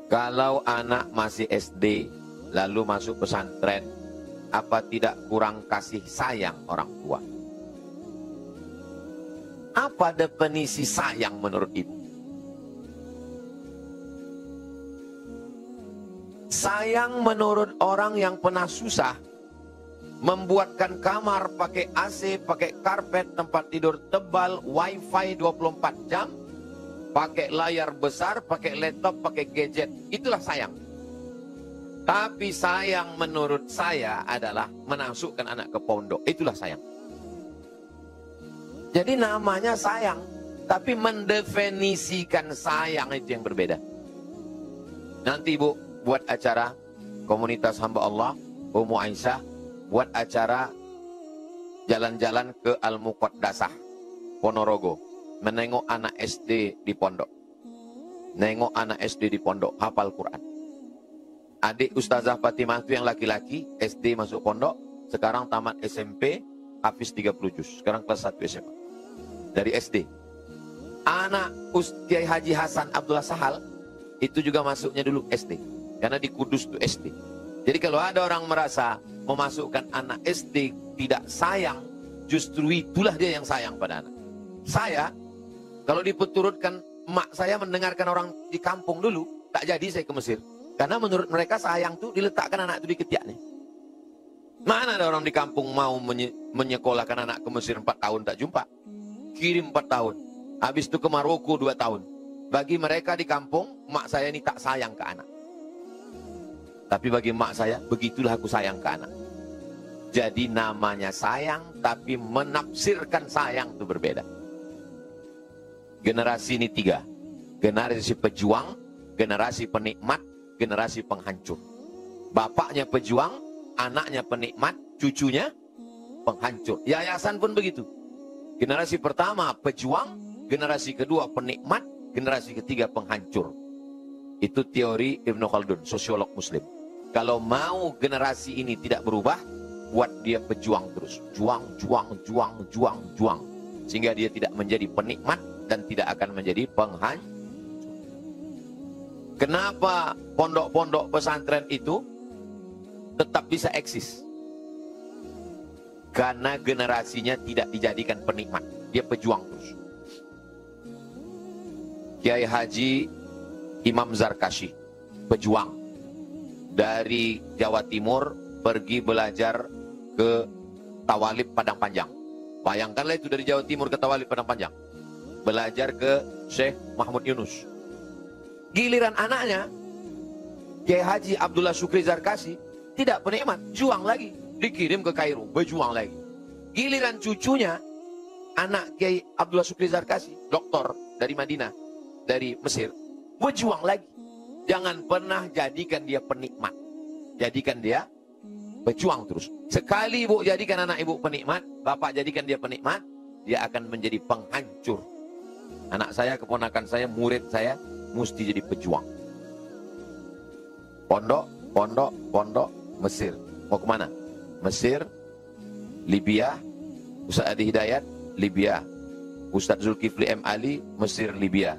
Kalau anak masih SD, lalu masuk pesantren, apa tidak kurang kasih sayang orang tua? Apa definisi sayang menurut ibu? Sayang menurut orang yang pernah susah, membuatkan kamar pakai AC, pakai karpet, tempat tidur tebal, wifi 24 jam, pakai layar besar, pakai laptop, pakai gadget. Itulah sayang. Tapi sayang menurut saya adalah memasukkan anak ke pondok. Itulah sayang. Jadi namanya sayang, tapi mendefinisikan sayang itu yang berbeda. Nanti ibu buat acara komunitas hamba Allah, Ummu Aisyah, buat acara jalan-jalan ke Al-Muqaddasah, Ponorogo, menengok anak SD di pondok. Nengok anak SD di pondok, hafal Quran. Adik Ustazah Fatimah itu yang laki-laki, SD masuk pondok, sekarang tamat SMP, hafiz 30 juz, sekarang kelas 1 SMA. Dari SD. Anak Kiai Haji Hasan Abdullah Sahal, itu juga masuknya dulu SD. Karena di Kudus itu SD. Jadi kalau ada orang merasa memasukkan anak SD tidak sayang, justru itulah dia yang sayang pada anak. Saya, kalau dipeturutkan, emak saya mendengarkan orang di kampung dulu, tak jadi saya ke Mesir. Karena menurut mereka sayang tuh diletakkan anak itu di ketiaknya. Mana ada orang di kampung mau menyekolahkan anak ke Mesir 4 tahun tak jumpa. Kirim 4 tahun. Habis itu ke Maroko 2 tahun. Bagi mereka di kampung, mak saya ini tak sayang ke anak. Tapi bagi mak saya, begitulah aku sayang ke anak. Jadi namanya sayang, tapi menafsirkan sayang itu berbeda. Generasi ini 3. Generasi pejuang, generasi penikmat, generasi penghancur. Bapaknya pejuang, anaknya penikmat, cucunya penghancur. Yayasan pun begitu. Generasi pertama pejuang, generasi kedua penikmat, generasi ketiga penghancur. Itu teori Ibnu Khaldun, sosiolog muslim. Kalau mau generasi ini tidak berubah, buat dia pejuang terus. Juang, juang. Sehingga dia tidak menjadi penikmat dan tidak akan menjadi penghancur. Kenapa pondok-pondok pesantren itu tetap bisa eksis? Karena generasinya tidak dijadikan penikmat. Dia pejuang terus. Kiai Haji Imam Zarkashi, pejuang. Dari Jawa Timur pergi belajar ke Tawalib Padang Panjang. Bayangkanlah itu dari Jawa Timur ke Tawalib Padang Panjang. Belajar ke Syekh Mahmud Yunus. Giliran anaknya, Kiai Haji Abdullah Syukri Zarkashi, tidak penikmat, juang lagi. Dikirim ke Kairo, berjuang lagi. Giliran cucunya, anak Kiai Abdullah Syukri Zarkashi, doktor dari Madinah, dari Mesir, berjuang lagi. Jangan pernah jadikan dia penikmat. Jadikan dia berjuang terus. Sekali ibu jadikan anak ibu penikmat, bapak jadikan dia penikmat, dia akan menjadi penghancur. Anak saya, keponakan saya, murid saya, mesti jadi pejuang. Pondok, Mesir. Mau kemana? Mesir, Libya, Ustaz Adi Hidayat, Libya. Ustaz Zulkifli M. Ali, Mesir, Libya.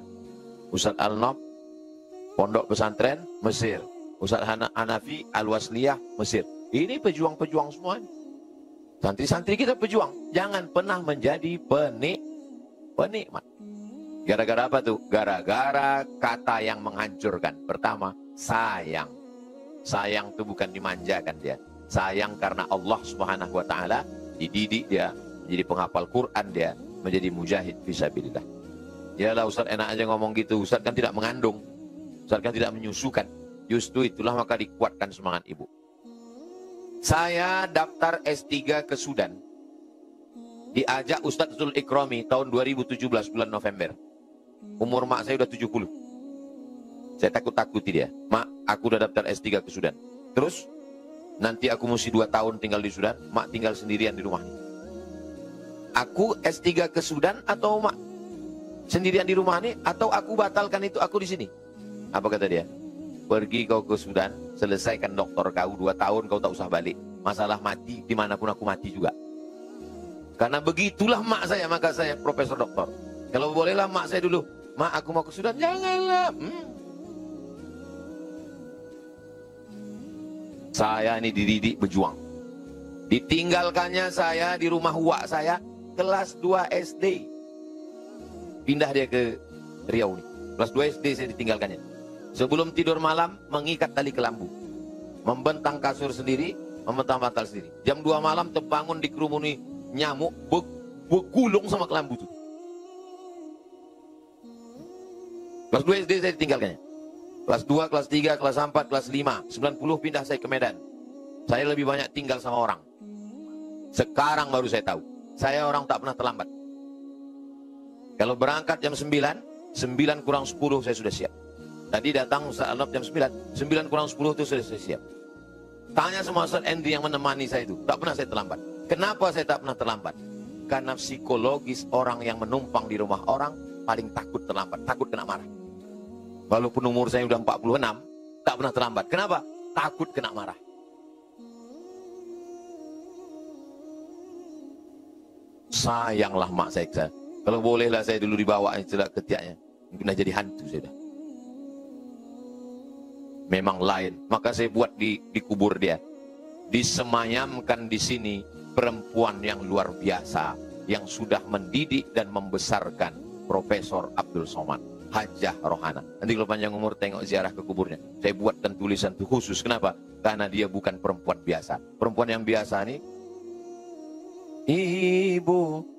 Ustaz Al-Nob, pondok pesantren, Mesir. Ustaz Hanafi, Al-Wasliyah, Mesir. Ini pejuang-pejuang semua. Santri-santri kita pejuang. Jangan pernah menjadi penikmat. Gara-gara apa tuh? Gara-gara kata yang menghancurkan. Pertama, sayang. Sayang itu bukan dimanjakan dia. Sayang karena Allah Subhanahu wa taala dididik dia menjadi penghafal Quran, dia menjadi mujahid fisabilillah. Yalah Ustaz, enak aja ngomong gitu. Ustaz kan tidak mengandung. Ustaz kan tidak menyusukan. Justru itulah maka dikuatkan semangat ibu. Saya daftar S3 ke Sudan. Diajak Ustaz Zul Ikrami tahun 2017 bulan November. Umur mak saya udah 70. Saya takut-takuti dia. Mak, aku udah daftar S3 ke Sudan. Terus, nanti aku mesti 2 tahun tinggal di Sudan. Mak tinggal sendirian di rumah. Aku S3 ke Sudan atau mak sendirian di rumah ini? Atau aku batalkan itu, aku di sini? Apa kata dia? Pergi kau ke Sudan, selesaikan doktor kau 2 tahun, kau tak usah balik. Masalah mati, dimanapun aku mati juga. Karena begitulah mak saya, maka saya profesor doktor. Kalau bolehlah mak saya dulu, mak aku mau ke Sudan, janganlah. Saya ini dididik berjuang. Ditinggalkannya saya di rumah uak saya, kelas 2 SD. Pindah dia ke Riau nih. Kelas 2 SD saya ditinggalkannya. Sebelum tidur malam, mengikat tali kelambu. Membentang kasur sendiri, membentang bantal sendiri. Jam 2 malam terbangun dikerumuni nyamuk, bergulung sama kelambu itu. Kelas 2 SD saya ditinggalkannya. Kelas 2, kelas 3, kelas 4, kelas 5. 90 pindah saya ke Medan. Saya lebih banyak tinggal sama orang. Sekarang baru saya tahu. Saya orang tak pernah terlambat. Kalau berangkat jam 9, 9 kurang 10 saya sudah siap. Tadi datang saat jam 9, 9 kurang 10 itu sudah saya siap. Tanya sama Ustaz Andri yang menemani saya itu. Tak pernah saya terlambat. Kenapa saya tak pernah terlambat? Karena psikologis orang yang menumpang di rumah orang paling takut terlambat, takut kena marah. Walaupun umur saya sudah 46, tak pernah terlambat. Kenapa? Takut kena marah. Sayanglah mak saya. Kalau bolehlah saya dulu dibawa istilah ketiaknya. Mungkin jadi hantu saya dah. Memang lain. Maka saya buat di kubur dia. Disemayamkan di sini perempuan yang luar biasa. Yang sudah mendidik dan membesarkan Profesor Abdul Somad. Hajah Rohana. Nanti kalau panjang umur tengok ziarah ke kuburnya. Saya buatkan tulisan itu khusus. Kenapa? Karena dia bukan perempuan biasa. Perempuan yang biasa nih. Ibu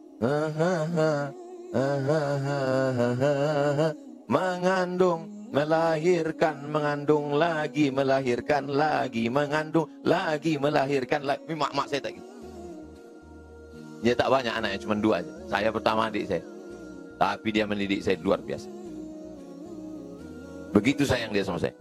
mengandung, melahirkan, mengandung lagi, melahirkan lagi, mengandung lagi, melahirkan lagi. Mak saya tak gitu. Dia tak banyak anaknya, cuma 2 aja. Saya pertama adik saya. Tapi dia mendidik saya luar biasa. Begitu sayang dia sama saya.